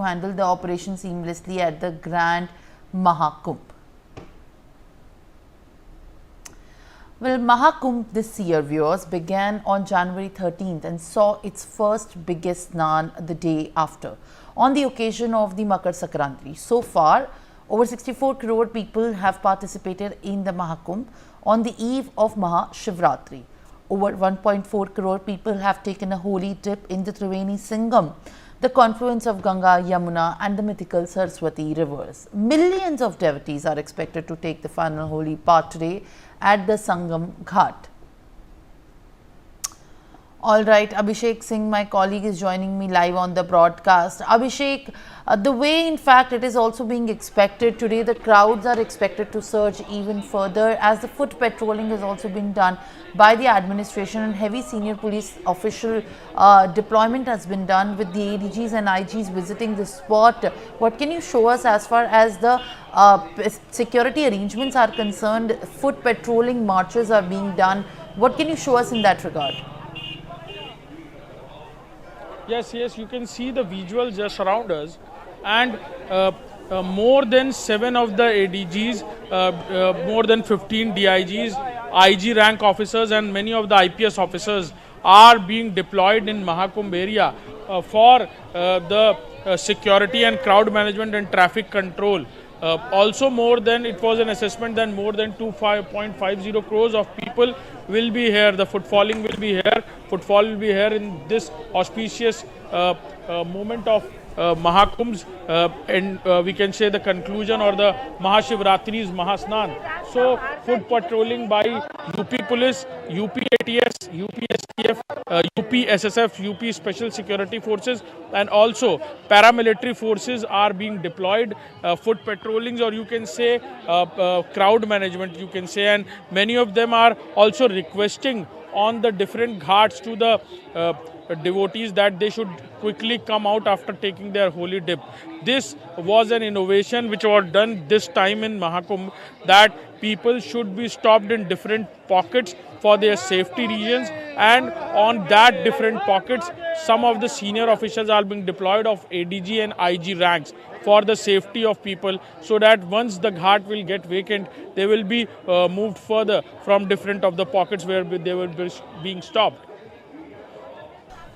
handle the operation seamlessly at the Grand Mahakumbh. Well, Mahakumbh this year, viewers, began on January 13th and saw its first biggest Snan the day after, on the occasion of the Makar Sankranti. So far, over 64 crore people have participated in the Mahakumbh on the eve of Mahashivratri. Over 1.4 crore people have taken a holy dip in the Triveni Sangam, the confluence of Ganga, Yamuna and the mythical Saraswati rivers. Millions of devotees are expected to take the final holy part today at the Sangam Ghat. All right, Abhishek Singh, my colleague, is joining me live on the broadcast. Abhishek, the way in fact it is also being expected today, the crowds are expected to surge even further as the foot patrolling is also being done by the administration and heavy senior police official deployment has been done with the ADGs and IGs visiting the spot. What can you show us as far as the security arrangements are concerned? Foot patrolling marches are being done. What can you show us in that regard? Yes, you can see the visuals just around us, and more than 7 of the ADGs, more than 15 DIGs, IG rank officers and many of the IPS officers are being deployed in Mahakumbh area for the security and crowd management and traffic control. Also, more than, it was an assessment that more than 2.50 crores of people will be here. The footfalling will be here. Footfall will be here in this auspicious moment of Mahakumbhs, and we can say the conclusion or the Mahashivratri's Mahasnan. So, foot patrolling by UP Police, UP ATS, UP STF, UP SSF, UP Special Security Forces, and also paramilitary forces are being deployed. Foot patrollings, or you can say crowd management, you can say, and many of them are also requesting on the different ghats to the devotees that they should quickly come out after taking their holy dip. This was an innovation which was done this time in Mahakumbh, that people should be stopped in different pockets for their safety reasons, and on that different pockets some of the senior officials are being deployed of ADG and IG ranks for the safety of people, so that once the ghat will get vacant, they will be moved further from different of the pockets where they were being stopped.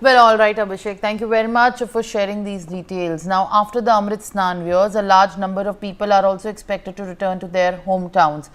Well, all right, Abhishek, thank you very much for sharing these details. Now, after the Amrit Snan, viewers, a large number of people are also expected to return to their hometowns.